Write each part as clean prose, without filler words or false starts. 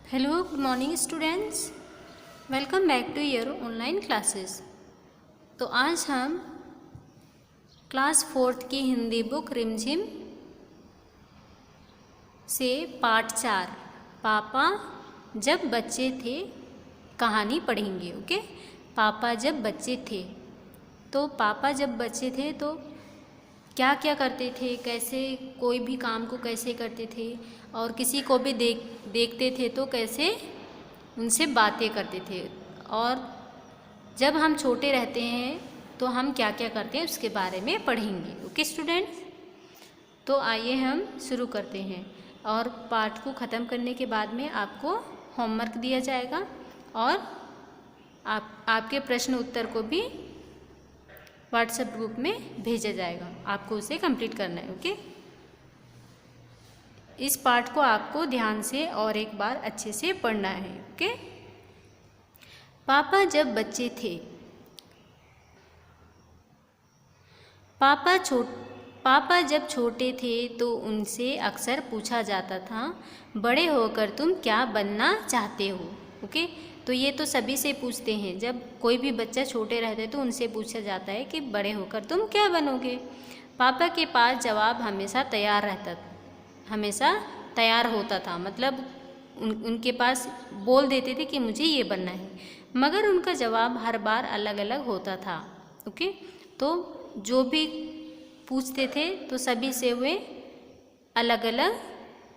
Hello, good morning students. Welcome back to your online classes. तो आज हम class 4th की हिंदी बुक रिमझिम से पार्ट 4 पापा जब बच्चे थे कहानी पढ़ेंगे। ओके, पापा जब बच्चे थे तो पापा जब बच्चे थे तो क्या क्या करते थे, कैसे कोई भी काम को कैसे करते थे और किसी को भी देखते थे तो कैसे उनसे बातें करते थे, और जब हम छोटे रहते हैं तो हम क्या क्या करते हैं उसके बारे में पढ़ेंगे। ओके स्टूडेंट्स, तो आइए हम शुरू करते हैं और पाठ को ख़त्म करने के बाद में आपको होमवर्क दिया जाएगा और आपके प्रश्न उत्तर को भी व्हाट्सएप ग्रुप में भेजा जाएगा, आपको उसे कंप्लीट करना है। ओके, इस पाठ को आपको ध्यान से और एक बार अच्छे से पढ़ना है। ओके, पापा जब बच्चे थे। पापा जब छोटे थे तो उनसे अक्सर पूछा जाता था, बड़े होकर तुम क्या बनना चाहते हो। ओके, तो ये तो सभी से पूछते हैं, जब कोई भी बच्चा छोटे रहते हैं तो उनसे पूछा जाता है कि बड़े होकर तुम क्या बनोगे। पापा के पास जवाब हमेशा तैयार होता था, मतलब उनके पास बोल देते थे कि मुझे ये बनना है, मगर उनका जवाब हर बार अलग अलग होता था। ओके, तो जो भी पूछते थे तो सभी से वे अलग अलग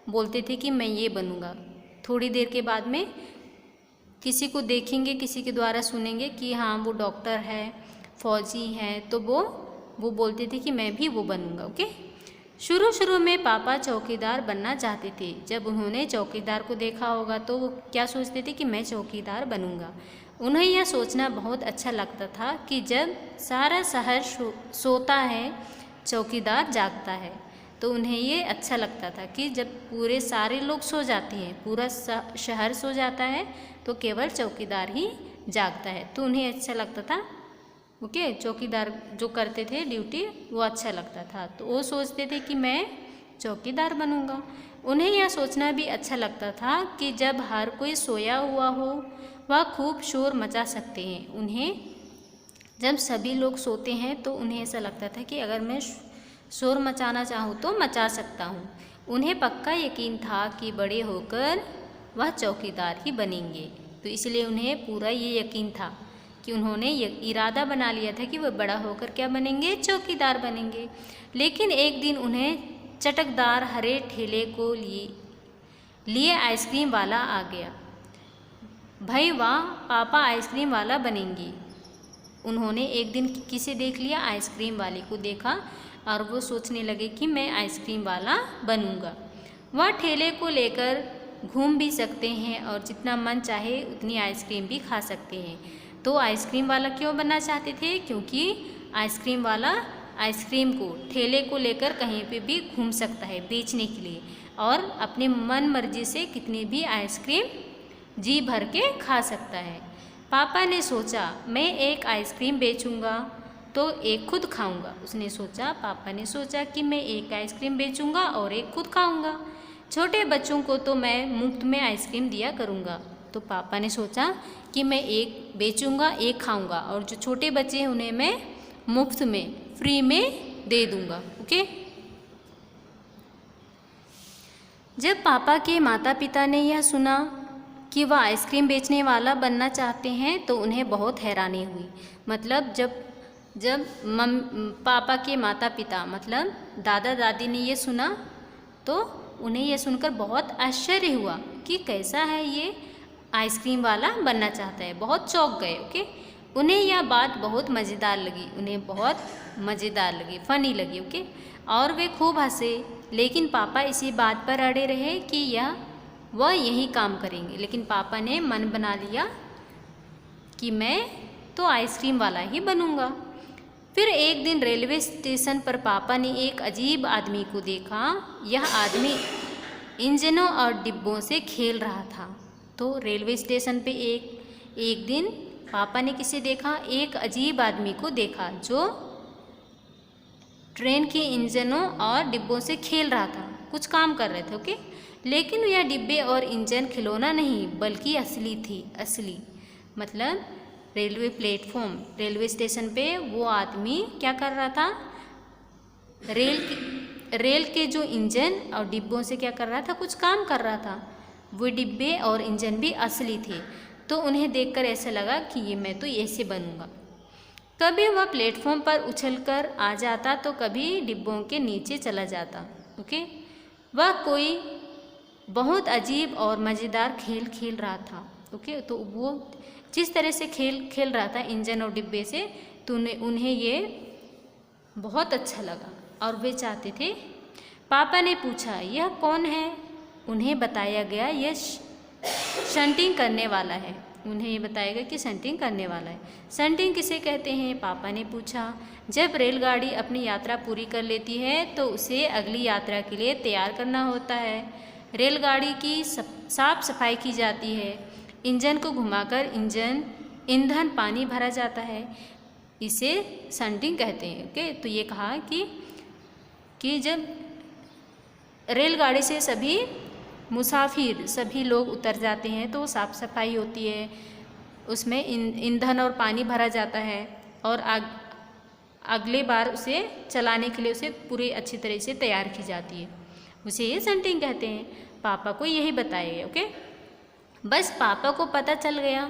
बोलते थे कि मैं ये बनूंगा। थोड़ी देर के बाद में किसी को देखेंगे, किसी के द्वारा सुनेंगे कि हाँ वो डॉक्टर है, फौजी है, तो वो बोलते थे कि मैं भी वो बनूंगा। ओके, शुरू में पापा चौकीदार बनना चाहते थे। जब उन्होंने चौकीदार को देखा होगा तो वो क्या सोचते थे कि मैं चौकीदार बनूंगा। उन्हें यह सोचना बहुत अच्छा लगता था कि जब सारा शहर सोता है चौकीदार जागता है। तो उन्हें ये अच्छा लगता था कि जब पूरे सारे लोग सो जाते हैं, पूरा शहर सो जाता है, तो केवल चौकीदार ही जागता है। तो उन्हें अच्छा लगता था। ओके, चौकीदार जो करते थे ड्यूटी वो अच्छा लगता था, तो वो सोचते थे कि मैं चौकीदार बनूंगा। उन्हें यह सोचना भी अच्छा लगता था कि जब हर कोई सोया हुआ हो वह खूब शोर मचा सकते हैं। उन्हें जब सभी लोग सोते हैं तो उन्हें ऐसा लगता था कि अगर मैं शोर मचाना चाहूँ तो मचा सकता हूँ। उन्हें पक्का यकीन था कि बड़े होकर वह चौकीदार ही बनेंगे, तो इसलिए उन्हें पूरा ये यकीन था कि उन्होंने ये इरादा बना लिया था कि वह बड़ा होकर क्या बनेंगे, चौकीदार बनेंगे। लेकिन एक दिन उन्हें चटकदार हरे ठेले को लिए आइसक्रीम वाला आ गया। भाई वाह, पापा आइसक्रीम वाला बनेंगे। उन्होंने एक दिन किसे देख लिया, आइसक्रीम वाले को देखा, और वो सोचने लगे कि मैं आइसक्रीम वाला बनूंगा। वह ठेले को लेकर घूम भी सकते हैं और जितना मन चाहे उतनी आइसक्रीम भी खा सकते हैं। तो आइसक्रीम वाला क्यों बनना चाहते थे, क्योंकि आइसक्रीम वाला आइसक्रीम को ठेले को लेकर कहीं पे भी घूम सकता है बेचने के लिए, और अपने मन मर्जी से कितनी भी आइसक्रीम जी भर के खा सकता है। पापा ने सोचा मैं एक आइसक्रीम बेचूंगा तो एक खुद खाऊंगा। उसने सोचा, पापा ने सोचा कि मैं एक आइसक्रीम बेचूंगा और एक खुद खाऊंगा। छोटे बच्चों को तो मैं मुफ्त में आइसक्रीम दिया करूंगा। तो पापा ने सोचा कि मैं एक बेचूंगा एक खाऊंगा, और जो छोटे बच्चे हैं उन्हें मैं मुफ्त में फ्री में दे दूंगा। ओके, जब पापा के माता पिता ने यह सुना कि वह आइसक्रीम बेचने वाला बनना चाहते हैं तो उन्हें बहुत हैरानी हुई। मतलब जब पापा के माता पिता मतलब दादा दादी ने ये सुना तो उन्हें यह सुनकर बहुत आश्चर्य हुआ कि कैसा है ये आइसक्रीम वाला बनना चाहता है। बहुत चौंक गए। ओके, उन्हें यह बात बहुत मज़ेदार लगी, फ़नी लगी। ओके, और वे खूब हंसे। लेकिन पापा इसी बात पर अड़े रहे कि वह यही काम करेंगे। लेकिन पापा ने मन बना लिया कि मैं तो आइसक्रीम वाला ही बनूंगा। फिर एक दिन रेलवे स्टेशन पर पापा ने एक अजीब आदमी को देखा। यह आदमी इंजनों और डिब्बों से खेल रहा था। तो रेलवे स्टेशन पे एक दिन पापा ने किसे देखा, एक अजीब आदमी को देखा जो ट्रेन के इंजनों और डिब्बों से खेल रहा था, कुछ काम कर रहे थे। ओके, लेकिन यह डिब्बे और इंजन खिलौना नहीं बल्कि असली थी। असली मतलब रेलवे प्लेटफॉर्म, रेलवे स्टेशन पे वो आदमी क्या कर रहा था, रेल के जो इंजन और डिब्बों से क्या कर रहा था, कुछ काम कर रहा था। वो डिब्बे और इंजन भी असली थे। तो उन्हें देखकर ऐसा लगा कि ये मैं तो ऐसे बनूंगा। कभी वह प्लेटफॉर्म पर उछलकर आ जाता तो कभी डिब्बों के नीचे चला जाता। ओके, वह कोई बहुत अजीब और मज़ेदार खेल खेल रहा था। ओके, तो वो जिस तरह से खेल खेल रहा था इंजन और डिब्बे से, तो उन्हें ये बहुत अच्छा लगा और वे चाहते थे। पापा ने पूछा, यह कौन है? उन्हें बताया गया यह शंटिंग करने वाला है। उन्हें ये बताया गया कि शंटिंग करने वाला है। शंटिंग किसे कहते हैं? पापा ने पूछा। जब रेलगाड़ी अपनी यात्रा पूरी कर लेती है तो उसे अगली यात्रा के लिए तैयार करना होता है। रेलगाड़ी की साफ सफाई की जाती है, इंजन को घुमाकर ईंधन पानी भरा जाता है, इसे शंटिंग कहते हैं। ओके, तो ये कहा कि जब रेलगाड़ी से सभी मुसाफिर सभी लोग उतर जाते हैं तो साफ़ सफाई होती है, उसमें ईंधन और पानी भरा जाता है और अगले बार उसे चलाने के लिए उसे पूरी अच्छी तरह से तैयार की जाती है, उसे ये शंटिंग कहते हैं। पापा को यही बताया गया। ओके, बस पापा को पता चल गया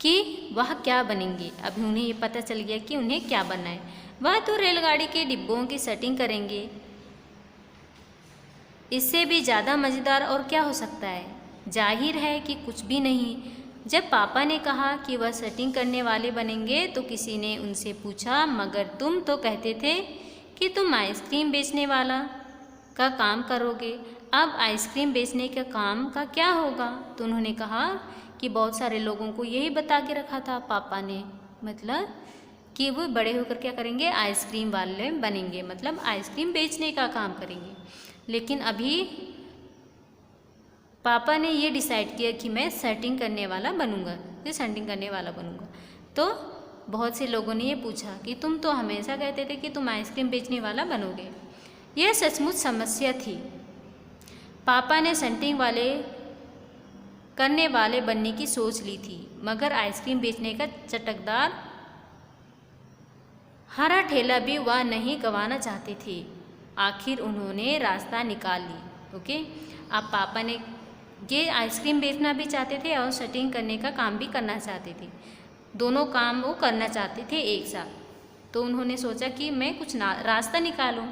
कि वह क्या बनेंगे। अभी उन्हें ये पता चल गया कि उन्हें क्या बनना है। वह तो रेलगाड़ी के डिब्बों की सेटिंग करेंगे, इससे भी ज़्यादा मज़ेदार और क्या हो सकता है। जाहिर है कि कुछ भी नहीं। जब पापा ने कहा कि वह सेटिंग करने वाले बनेंगे तो किसी ने उनसे पूछा, मगर तुम तो कहते थे कि तुम आइसक्रीम बेचने वाला का काम करोगे, अब आइसक्रीम बेचने के काम का क्या होगा? तो उन्होंने कहा कि बहुत सारे लोगों को यही बता के रखा था पापा ने, मतलब कि वो बड़े होकर क्या करेंगे, आइसक्रीम वाले बनेंगे, मतलब आइसक्रीम बेचने का काम करेंगे। लेकिन अभी पापा ने ये डिसाइड किया कि मैं सेटिंग करने वाला बनूंगा, ये सेटिंग करने वाला बनूंगा। तो बहुत से लोगों ने ये पूछा कि तुम तो हमेशा कहते थे कि तुम आइसक्रीम बेचने वाला बनोगे। यह सचमुच समस्या थी। पापा ने सेटिंग करने वाले बनने की सोच ली थी, मगर आइसक्रीम बेचने का चटकदार हरा ठेला भी वह नहीं गंवाना चाहते थे। आखिर उन्होंने रास्ता निकाल ली। ओके, अब पापा ने ये आइसक्रीम बेचना भी चाहते थे और सेटिंग करने का काम भी करना चाहते थे, दोनों काम वो करना चाहते थे एक साथ। तो उन्होंने सोचा कि मैं कुछ रास्ता निकालूं।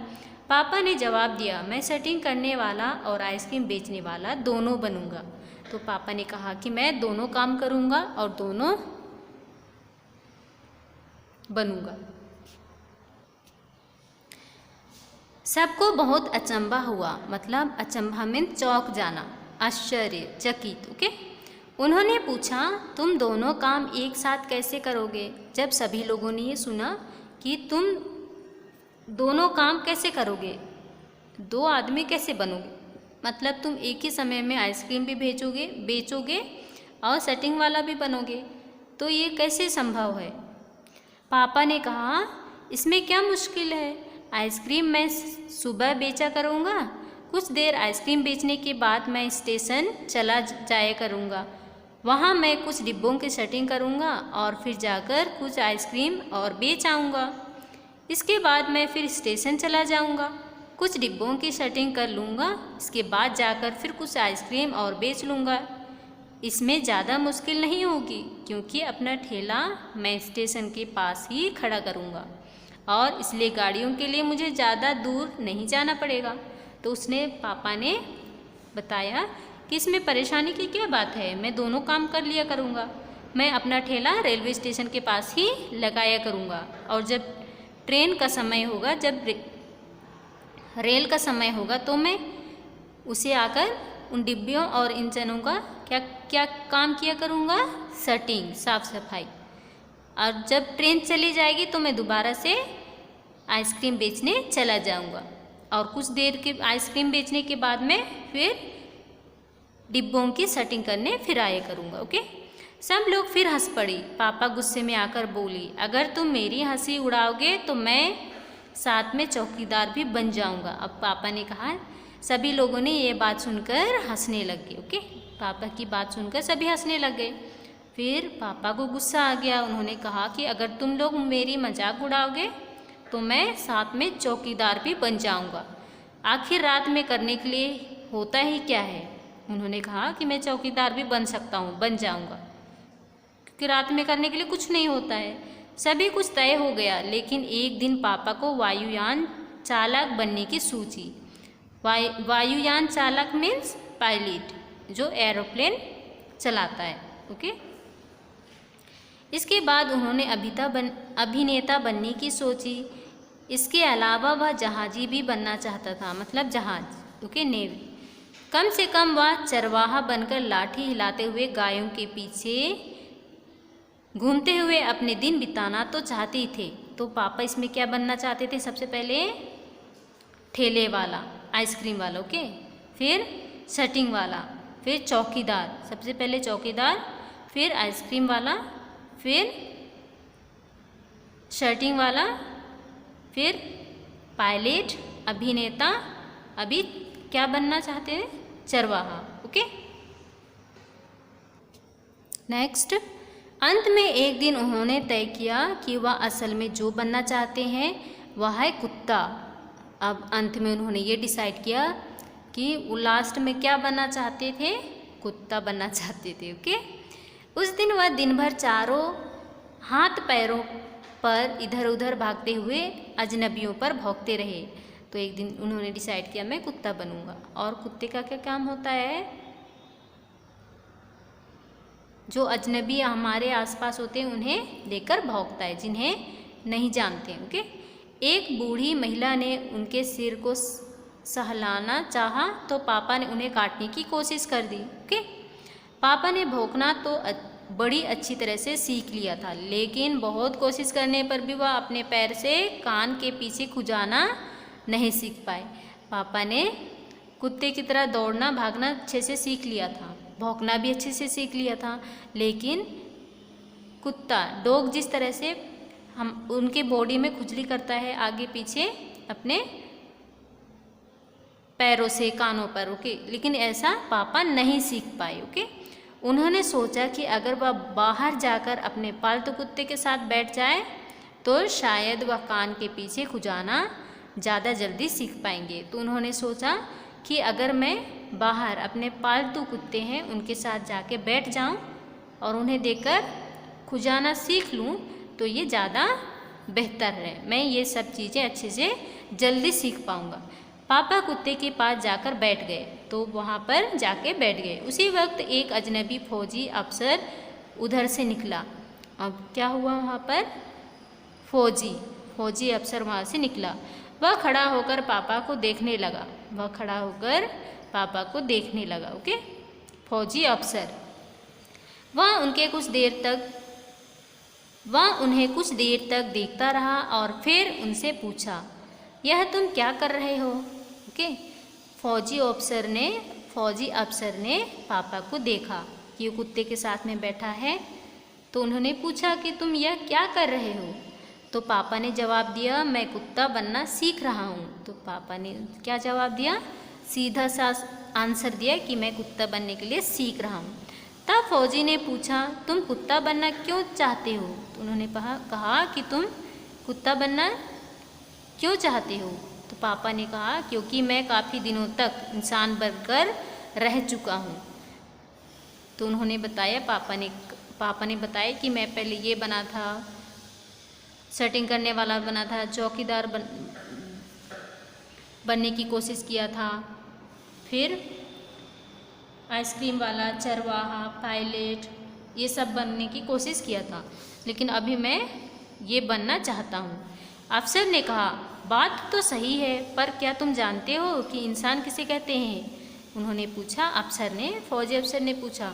पापा ने जवाब दिया, मैं सेटिंग करने वाला और आइसक्रीम बेचने वाला दोनों बनूंगा। तो पापा ने कहा कि मैं दोनों काम करूंगा और दोनों बनूंगा। सबको बहुत अचंभा हुआ, मतलब अचंभा मीन चौंक जाना, आश्चर्यचकित। ओके, उन्होंने पूछा, तुम दोनों काम एक साथ कैसे करोगे? जब सभी लोगों ने ये सुना कि तुम दोनों काम कैसे करोगे, दो आदमी कैसे बनोगे, मतलब तुम एक ही समय में आइसक्रीम भी बेचोगे और सेटिंग वाला भी बनोगे, तो ये कैसे संभव है? पापा ने कहा, इसमें क्या मुश्किल है, आइसक्रीम मैं सुबह बेचा करूँगा, कुछ देर आइसक्रीम बेचने के बाद मैं स्टेशन चला जाया करूँगा, वहाँ मैं कुछ डिब्बों की सेटिंग करूँगा और फिर जाकर कुछ आइसक्रीम और बेच आऊँगा। इसके बाद मैं फिर स्टेशन चला जाऊँगा, कुछ डिब्बों की सेटिंग कर लूँगा, इसके बाद जाकर फिर कुछ आइसक्रीम और बेच लूँगा। इसमें ज़्यादा मुश्किल नहीं होगी क्योंकि अपना ठेला मैं स्टेशन के पास ही खड़ा करूँगा और इसलिए गाड़ियों के लिए मुझे ज़्यादा दूर नहीं जाना पड़ेगा। तो उसने पापा ने बताया कि इसमें परेशानी की क्या बात है, मैं दोनों काम कर लिया करूँगा, मैं अपना ठेला रेलवे स्टेशन के पास ही लगाया करूँगा और जब ट्रेन का समय होगा, जब रेल का समय होगा तो मैं उसे आकर उन डिब्बियों और इंजनों का क्या काम किया करूँगा, सेटिंग, साफ सफाई। और जब ट्रेन चली जाएगी तो मैं दोबारा से आइसक्रीम बेचने चला जाऊंगा और कुछ देर के आइसक्रीम बेचने के बाद में फिर डिब्बों की सेटिंग करने फिर आया करूंगा। ओके, सब लोग फिर हंस पड़ी। पापा गुस्से में आकर बोली, अगर तुम मेरी हंसी उड़ाओगे तो मैं साथ में चौकीदार भी बन जाऊंगा। अब पापा ने कहा, सभी लोगों ने ये बात सुनकर हंसने लग गए। ओके, पापा की बात सुनकर सभी हंसने लग गए। फिर पापा को गुस्सा आ गया। उन्होंने कहा कि अगर तुम लोग मेरी मजाक उड़ाओगे तो मैं साथ में चौकीदार भी बन जाऊंगा। आखिर रात में करने के लिए होता ही क्या है। उन्होंने कहा कि मैं चौकीदार भी बन सकता हूँ, बन जाऊंगा, क्योंकि रात में करने के लिए कुछ नहीं होता है। सभी कुछ तय हो गया, लेकिन एक दिन पापा को वायुयान चालक बनने की सूझी। वायुयान चालक मीन्स पायलट, जो एरोप्लेन चलाता है। ओके, इसके बाद उन्होंने अभिनेता बनने की सोची। इसके अलावा वह जहाजी भी बनना चाहता था, मतलब जहाज। Okay, navy. कम से कम वह चरवाहा बनकर लाठी हिलाते हुए गायों के पीछे घूमते हुए अपने दिन बिताना तो चाहते ही थे। तो पापा इसमें क्या बनना चाहते थे? सबसे पहले ठेले वाला, आइसक्रीम वाला। ओके, फिर शटिंग वाला, फिर चौकीदार। सबसे पहले चौकीदार, फिर आइसक्रीम वाला, फिर शर्टिंग वाला, फिर पायलट, अभिनेता, अभी क्या बनना चाहते हैं? चरवाहा। Okay, next. अंत में एक दिन उन्होंने तय किया कि वह असल में जो बनना चाहते हैं वह है कुत्ता। अब अंत में उन्होंने ये डिसाइड किया कि वो लास्ट में क्या बनना चाहते थे? कुत्ता बनना चाहते थे। ओके, उस दिन वह दिन भर चारों हाथ पैरों पर इधर उधर भागते हुए अजनबियों पर भौंकते रहे। तो एक दिन उन्होंने डिसाइड किया मैं कुत्ता बनूंगा। और कुत्ते का क्या काम होता है? जो अजनबी हमारे आसपास होते हैं उन्हें लेकर भौंकता है, जिन्हें नहीं जानते। ओके, एक बूढ़ी महिला ने उनके सिर को सहलाना चाहा तो पापा ने उन्हें काटने की कोशिश कर दी। ओके, पापा ने भौंकना तो बड़ी अच्छी तरह से सीख लिया था, लेकिन बहुत कोशिश करने पर भी वह अपने पैर से कान के पीछे खुजाना नहीं सीख पाए। पापा ने कुत्ते की तरह दौड़ना भागना अच्छे से सीख लिया था, भौंकना भी अच्छे से सीख लिया था, लेकिन कुत्ता, डॉग जिस तरह से हम उनके बॉडी में खुजली करता है आगे पीछे अपने पैरों से, कानों पर। ओके, लेकिन ऐसा पापा नहीं सीख पाए। ओके, उन्होंने सोचा कि अगर वह बाहर जाकर अपने पालतू कुत्ते के साथ बैठ जाए तो शायद वह कान के पीछे खुजाना ज़्यादा जल्दी सीख पाएंगे। तो उन्होंने सोचा कि अगर मैं बाहर अपने पालतू कुत्ते हैं उनके साथ जाके बैठ जाऊं और उन्हें देखकर खुजाना सीख लूं तो ये ज़्यादा बेहतर है, मैं ये सब चीज़ें अच्छे से जल्दी सीख पाऊंगा। पापा कुत्ते के पास जाकर बैठ गए तो वहाँ पर जाके बैठ गए। उसी वक्त एक अजनबी फौजी अफसर उधर से निकला। अब क्या हुआ? वहाँ पर फौजी अफसर वहाँ से निकला। वह खड़ा होकर पापा को देखने लगा। ओके, फौजी अफसर वह उन्हें कुछ देर तक देखता रहा और फिर उनसे पूछा, यह तुम क्या कर रहे हो? ओके, फौजी अफसर ने पापा को देखा कि वो कुत्ते के साथ में बैठा है, तो उन्होंने पूछा कि तुम यह क्या कर रहे हो? तो पापा ने जवाब दिया, मैं कुत्ता बनना सीख रहा हूँ। तो पापा ने क्या जवाब दिया? सीधा सा आंसर दिया कि मैं कुत्ता बनने के लिए सीख रहा हूँ। तब फौजी ने पूछा, तुम कुत्ता बनना क्यों चाहते हो? तो उन्होंने कहा कि तुम कुत्ता बनना क्यों चाहते हो? तो पापा ने कहा क्योंकि मैं काफ़ी दिनों तक इंसान बनकर रह चुका हूँ। तो उन्होंने बताया, पापा ने बताया कि मैं पहले ये बना था, सेटिंग करने वाला बना था, चौकीदार बनने की कोशिश किया था, फिर आइसक्रीम वाला, चरवाहा, पायलट, ये सब बनने की कोशिश किया था, लेकिन अभी मैं ये बनना चाहता हूँ। अफसर ने कहा, बात तो सही है, पर क्या तुम जानते हो कि इंसान किसे कहते हैं? उन्होंने पूछा। फौजी अफसर ने पूछा,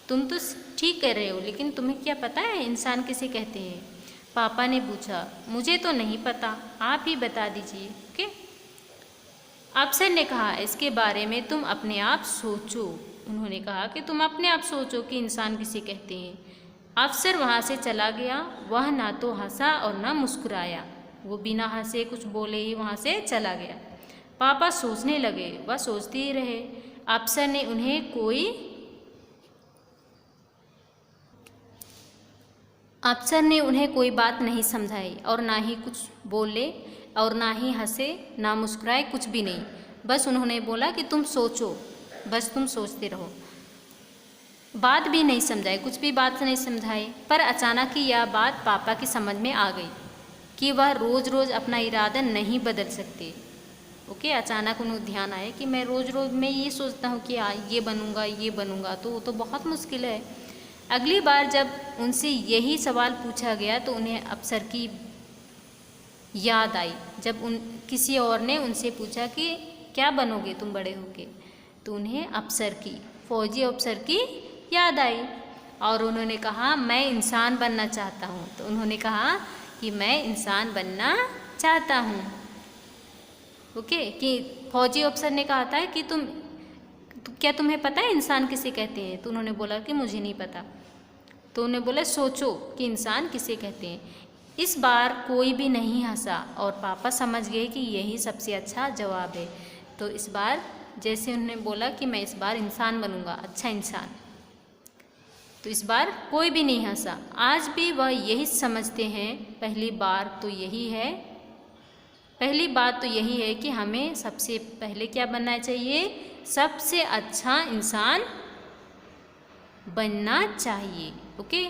तुम तो ठीक कह रहे हो, लेकिन तुम्हें क्या पता है इंसान किसे कहते हैं? पापा ने पूछा, मुझे तो नहीं पता, आप ही बता दीजिए। ओके, अफसर ने कहा, इसके बारे में तुम अपने आप सोचो। उन्होंने कहा कि तुम अपने आप सोचो कि इंसान किसे कहते हैं। अफसर वहाँ से चला गया। वह ना तो हंसा और ना मुस्कुराया, वो बिना हंसे कुछ बोले ही वहाँ से चला गया। पापा सोचने लगे, वह सोचते ही रहे। अफसर ने उन्हें कोई बात नहीं समझाई और ना ही कुछ बोले और ना ही हंसे ना मुस्कुराए, कुछ भी नहीं। बस उन्होंने बोला कि तुम सोचो, बस तुम सोचते रहो। बात भी नहीं समझाई, कुछ भी बात नहीं समझाई। पर अचानक ही यह बात पापा की समझ में आ गई कि वह रोज़ रोज़ अपना इरादा नहीं बदल सकते। ओके, अचानक उन्हें ध्यान आया कि मैं रोज़ रोज़ मैं ये सोचता हूँ कि ये बनूँगा, तो वो तो बहुत मुश्किल है। अगली बार जब उनसे यही सवाल पूछा गया तो उन्हें अफसर की याद आई। जब किसी और ने उनसे पूछा कि क्या बनोगे तुम बड़े होके, तो उन्हें फौजी अफसर की याद आई और उन्होंने कहा मैं इंसान बनना चाहता हूँ। तो उन्होंने कहा कि मैं इंसान बनना चाहता हूँ। ओके, कि फौजी अफसर ने कहा था कि क्या तुम्हें पता है इंसान किसे कहते हैं? तो उन्होंने बोला कि मुझे नहीं पता। तो उन्हें बोला सोचो कि इंसान किसे कहते हैं। इस बार कोई भी नहीं हंसा और पापा समझ गए कि यही सबसे अच्छा जवाब है। तो इस बार जैसे उन्होंने बोला कि मैं इस बार इंसान बनूंगा, अच्छा इंसान, तो इस बार कोई भी नहीं हंसा। आज भी वह यही समझते हैं। पहली बात तो यही है कि हमें सबसे पहले क्या बनना चाहिए? सबसे अच्छा इंसान बनना चाहिए। ओके,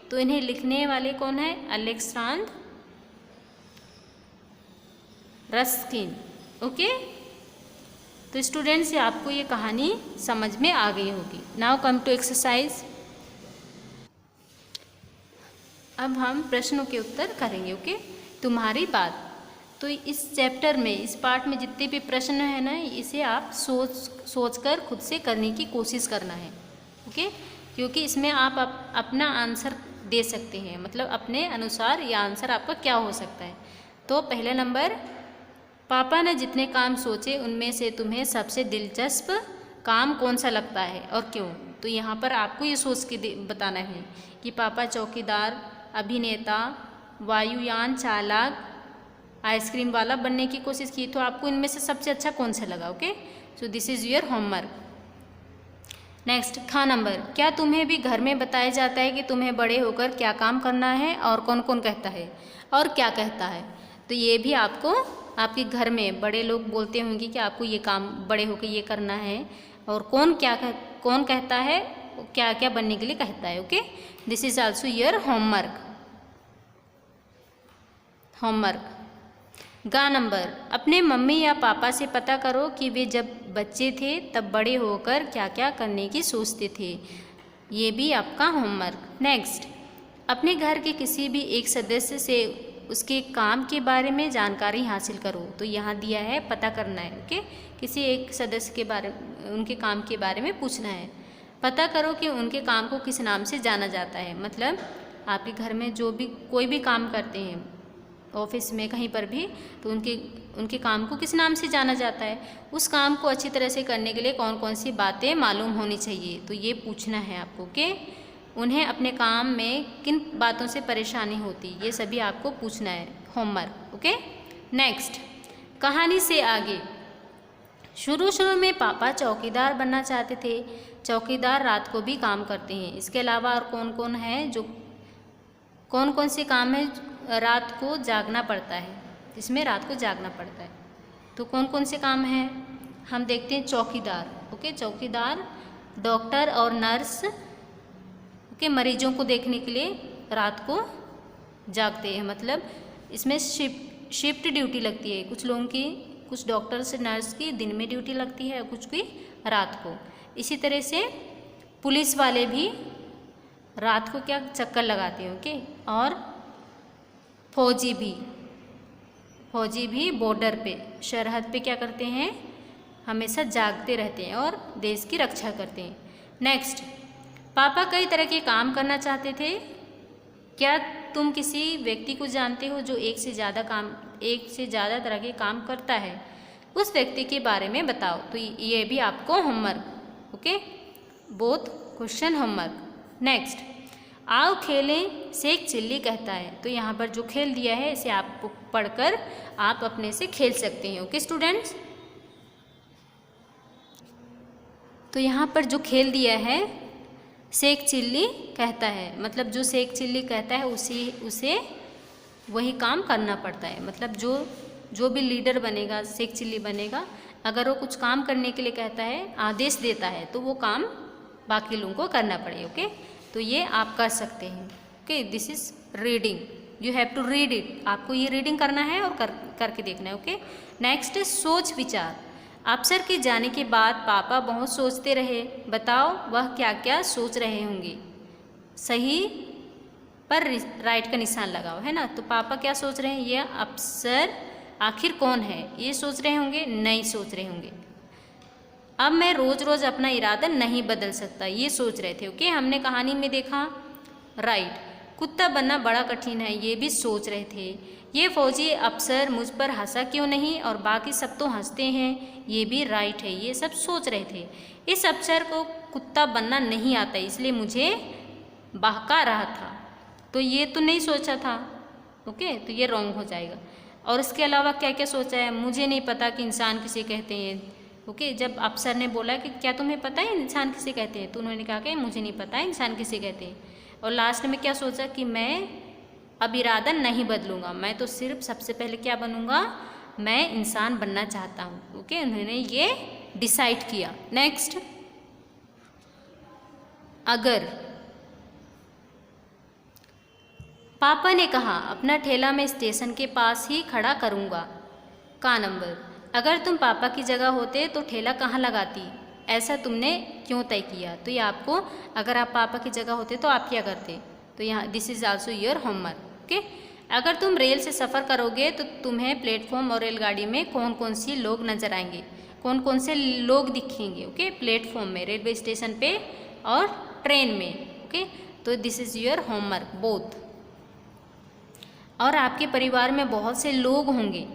तो इन्हें लिखने वाले कौन है? Alexander Ruskin. ओके, तो स्टूडेंट्स आपको ये कहानी समझ में आ गई होगी। Now come to exercise. अब हम प्रश्नों के उत्तर करेंगे। ओके, तुम्हारी बात। तो इस चैप्टर में, इस पार्ट में जितने भी प्रश्न है ना, इसे आप सोच कर खुद से करने की कोशिश करना है। ओके, क्योंकि इसमें आप अपना आंसर दे सकते हैं, मतलब अपने अनुसार यह आंसर आपका क्या हो सकता है। तो पहला नंबर, पापा ने जितने काम सोचे उनमें से तुम्हें सबसे दिलचस्प काम कौन सा लगता है और क्यों? तो यहाँ पर आपको ये सोच के बताना है कि पापा चौकीदार, अभिनेता, वायुयान चालक, आइसक्रीम वाला बनने की कोशिश की, तो आपको इनमें से सबसे अच्छा कौन सा लगा? Okay, so this is your homework. Next, खा नंबर, क्या तुम्हें भी घर में बताया जाता है कि तुम्हें बड़े होकर क्या काम करना है और कौन कौन कहता है और क्या कहता है? तो ये भी आपको आपके घर में बड़े लोग बोलते होंगे कि आपको ये काम बड़े होकर ये करना है और कौन कहता है, क्या क्या बनने के लिए कहता है। Okay, this is also your homework. गा नंबर, अपने मम्मी या पापा से पता करो कि वे जब बच्चे थे तब बड़े होकर क्या क्या करने की सोचते थे। ये भी आपका होमवर्क। नेक्स्ट, अपने घर के किसी भी एक सदस्य से उसके काम के बारे में जानकारी हासिल करो। तो यहाँ दिया है पता करना है। ओके, किसी एक सदस्य के बारे में, उनके काम के बारे में पूछना है। पता करो कि उनके काम को किस नाम से जाना जाता है। मतलब आपके घर में जो भी कोई भी काम करते हैं, ऑफिस में कहीं पर भी, तो उनके काम को किस नाम से जाना जाता है। उस काम को अच्छी तरह से करने के लिए कौन कौन सी बातें मालूम होनी चाहिए, तो ये पूछना है आपको। ओके, उन्हें अपने काम में किन बातों से परेशानी होती, ये सभी आपको पूछना है। होमवर्क। ओके, नेक्स्ट, कहानी से आगे। शुरू में पापा चौकीदार बनना चाहते थे। चौकीदार रात को भी काम करते हैं। इसके अलावा और कौन कौन है जो कौन कौन से काम है रात को जागना पड़ता है, इसमें रात को जागना पड़ता है। तो कौन कौन से काम हैं हम देखते हैं। चौकीदार, ओके, चौकीदार डॉक्टर और नर्स, ओके, मरीजों को देखने के लिए रात को जागते हैं। मतलब इसमें शिफ्ट ड्यूटी लगती है। कुछ लोगों की, कुछ डॉक्टर्स नर्स की दिन में ड्यूटी लगती है, कुछ की रात को। इसी तरह से पुलिस वाले भी रात को क्या चक्कर लगाते हैं। ओके, और फौजी भी बॉर्डर पे, सरहद पे क्या करते हैं, हमेशा जागते रहते हैं और देश की रक्षा करते हैं। नेक्स्ट, पापा कई तरह के काम करना चाहते थे। क्या तुम किसी व्यक्ति को जानते हो जो एक से ज़्यादा तरह के काम करता है? उस व्यक्ति के बारे में बताओ। तो ये भी आपको homework. Okay, both question homework. Next, आओ खेलें से एक चिल्ली कहता है। तो यहाँ पर जो खेल दिया है इसे आप पढ़कर आप अपने से खेल सकते हैं। Okay students. तो यहाँ पर जो खेल दिया है शेख चिल्ली कहता है, मतलब जो शेख चिल्ली कहता है उसे वही काम करना पड़ता है। मतलब जो भी लीडर बनेगा, शेख चिल्ली बनेगा, अगर वो कुछ काम करने के लिए कहता है, आदेश देता है, तो वो काम बाकी लोगों को करना पड़े। ओके, तो ये आप कर सकते हैं। Okay, this is reading, you have to read it. आपको ये रीडिंग करना है और करके देखना है। ओके, नेक्स्ट सोच विचार। अफसर के जाने के बाद पापा बहुत सोचते रहे। बताओ वह क्या क्या सोच रहे होंगे। सही पर राइट का निशान लगाओ, है ना। तो पापा क्या सोच रहे हैं, ये अफसर आखिर कौन है, ये सोच रहे होंगे, नहीं सोच रहे होंगे। अब मैं रोज रोज अपना इरादा नहीं बदल सकता, ये सोच रहे थे। ओके, हमने कहानी में देखा। राइट, कुत्ता बनना बड़ा कठिन है, ये भी सोच रहे थे। ये फौजी अफसर मुझ पर हंसा क्यों नहीं और बाकी सब तो हंसते हैं, ये भी राइट है, ये सब सोच रहे थे। इस अफसर को कुत्ता बनना नहीं आता इसलिए मुझे बहका रहा था, तो ये तो नहीं सोचा था। ओके, तो ये रॉन्ग हो जाएगा। और इसके अलावा क्या क्या सोचा है, मुझे नहीं पता कि इंसान किसे कहते हैं। ओके, जब अफसर ने बोला कि क्या तुम्हें पता है इंसान किसे कहते हैं, तो उन्होंने कहा कि मुझे नहीं पता है इंसान किसे कहते हैं। और लास्ट में क्या सोचा कि मैं अब इरादा नहीं बदलूंगा, मैं तो सिर्फ सबसे पहले क्या बनूंगा, मैं इंसान बनना चाहता हूँ। ओके, उन्होंने ये डिसाइड किया। नेक्स्ट, अगर पापा ने कहा अपना ठेला मैं स्टेशन के पास ही खड़ा करूँगा। का नंबर, अगर तुम पापा की जगह होते तो ठेला कहाँ लगाती, ऐसा तुमने क्यों तय किया। तो ये आपको, अगर आप पापा की जगह होते तो आप क्या करते। तो यहाँ this is also your homework. Okay, अगर तुम रेल से सफ़र करोगे तो तुम्हें प्लेटफॉर्म और रेलगाड़ी में कौन कौन सी लोग नजर आएंगे, कौन कौन से लोग दिखेंगे। ओके, प्लेटफॉर्म में, रेलवे स्टेशन पे और ट्रेन में। ओके, तो this is your homework both. और आपके परिवार में बहुत से लोग होंगे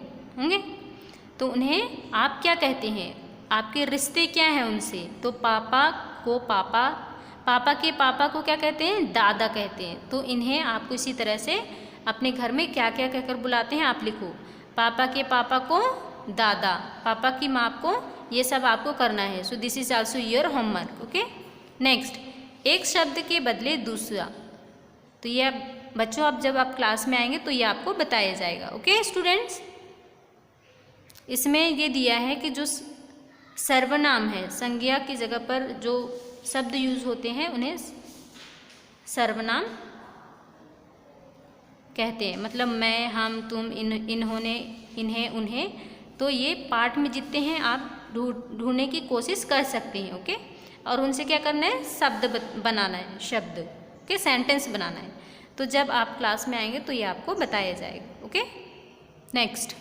तो उन्हें आप क्या कहते हैं, आपके रिश्ते क्या हैं उनसे। तो पापा को पापा के पापा को क्या कहते हैं, दादा कहते हैं। तो इन्हें आपको इसी तरह से अपने घर में क्या क्या कहकर बुलाते हैं आप लिखो। पापा के पापा को दादा, पापा की माँ को, ये सब आपको करना है। So this is also your homework. Okay, next, एक शब्द के बदले दूसरा। तो ये बच्चों अब जब आप क्लास में आएंगे तो ये आपको बताया जाएगा। ओके स्टूडेंट्स, इसमें ये दिया है कि जो सर्वनाम है, संज्ञा की जगह पर जो शब्द यूज होते हैं उन्हें सर्वनाम कहते हैं। मतलब मैं, हम, तुम, इन्होंने, इन्हें, उन्हें। तो ये पाठ में जितने हैं आप ढूंढने की कोशिश कर सकते हैं। ओके, और उनसे क्या करना है, शब्द बनाना है, शब्द के सेंटेंस बनाना है। तो जब आप क्लास में आएंगे तो ये आपको बताया जाएगा। ओके, नेक्स्ट,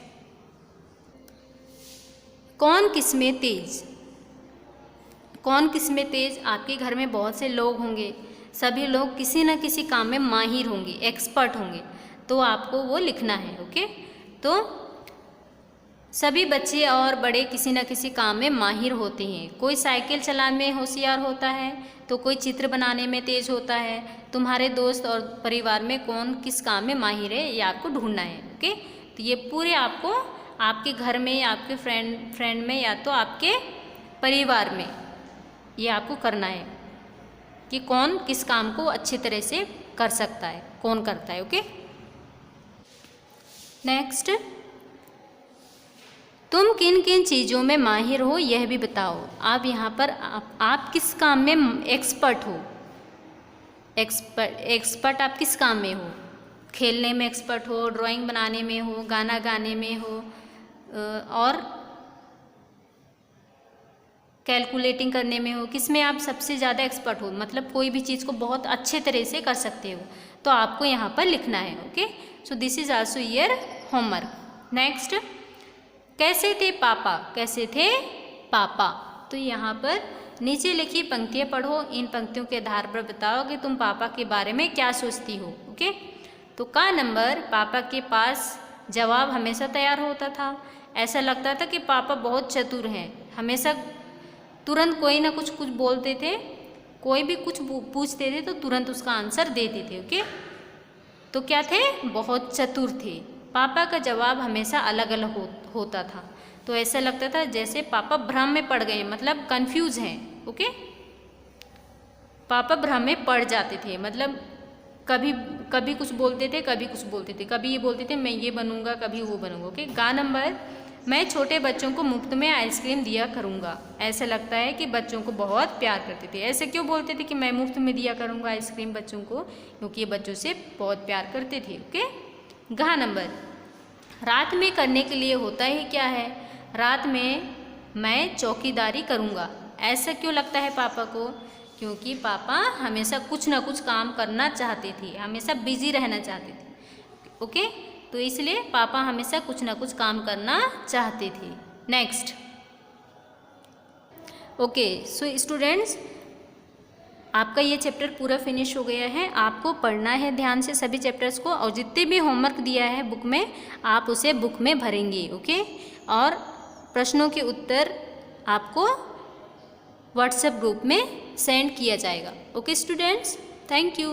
कौन किसमें तेज। कौन किसमें तेज, आपके घर में बहुत से लोग होंगे, सभी लोग किसी न किसी काम में माहिर होंगे, एक्सपर्ट होंगे, तो आपको वो लिखना है। ओके, तो सभी बच्चे और बड़े किसी न किसी काम में माहिर होते हैं। कोई साइकिल चलाने में होशियार होता है तो कोई चित्र बनाने में तेज होता है। तुम्हारे दोस्त और परिवार में कौन किस काम में माहिर है, ये आपको ढूंढना है। ओके, तो ये पूरे आपको आपके घर में या आपके फ्रेंड में या तो आपके परिवार में ये आपको करना है कि कौन किस काम को अच्छी तरह से कर सकता है, कौन करता है। ओके, नेक्स्ट, तुम किन किन चीज़ों में माहिर हो यह भी बताओ। आप यहाँ पर आप किस काम में एक्सपर्ट हो, एक्सपर्ट आप किस काम में हो, खेलने में एक्सपर्ट हो, ड्राइंग बनाने में हो, गाना गाने में हो, और कैलकुलेटिंग करने में हो, किस में आप सबसे ज़्यादा एक्सपर्ट हो, मतलब कोई भी चीज़ को बहुत अच्छे तरह से कर सकते हो, तो आपको यहाँ पर लिखना है। Okay, so this is also your homework. Next, कैसे थे पापा, कैसे थे पापा। तो यहाँ पर नीचे लिखी पंक्तियाँ पढ़ो, इन पंक्तियों के आधार पर बताओ कि तुम पापा के बारे में क्या सोचती हो। ओके, तो का नंबर, पापा के पास जवाब हमेशा तैयार होता था। ऐसा लगता था कि पापा बहुत चतुर हैं, हमेशा तुरंत कोई ना कुछ बोलते थे, कोई भी कुछ पूछते थे तो तुरंत उसका आंसर देते थे। ओके, तो क्या थे, बहुत चतुर थे। पापा का जवाब हमेशा अलग अलग होता था, तो ऐसा लगता था जैसे पापा भ्रम में पड़ गए, मतलब कंफ्यूज हैं। ओके। पापा भ्रम में पड़ जाते थे, मतलब कभी कभी कुछ बोलते थे, कभी कुछ बोलते थे, कभी ये बोलते थे मैं ये बनूंगा, कभी वो बनूंगा। ओके। गा नंबर, मैं छोटे बच्चों को मुफ्त में आइसक्रीम दिया करूंगा। ऐसा लगता है कि बच्चों को बहुत प्यार करते थे। ऐसे क्यों बोलते थे कि मैं मुफ्त में दिया करूंगा आइसक्रीम बच्चों को? क्योंकि ये बच्चों से बहुत प्यार करते थे। ओके। घ नंबर, रात में करने के लिए होता ही क्या है? रात में मैं चौकीदारी करूंगा। ऐसा क्यों लगता है पापा को? क्योंकि पापा हमेशा कुछ ना कुछ काम करना चाहते थे, हमेशा बिजी रहना चाहते थे। ओके। तो इसलिए पापा हमेशा कुछ ना कुछ काम करना चाहते थे। नेक्स्ट। ओके सो स्टूडेंट्स, आपका ये चैप्टर पूरा फिनिश हो गया है। आपको पढ़ना है ध्यान से सभी चैप्टर्स को, और जितने भी होमवर्क दिया है बुक में आप उसे बुक में भरेंगे। ओके। और प्रश्नों के उत्तर आपको व्हाट्सएप ग्रुप में सेंड किया जाएगा। Okay students, thank you.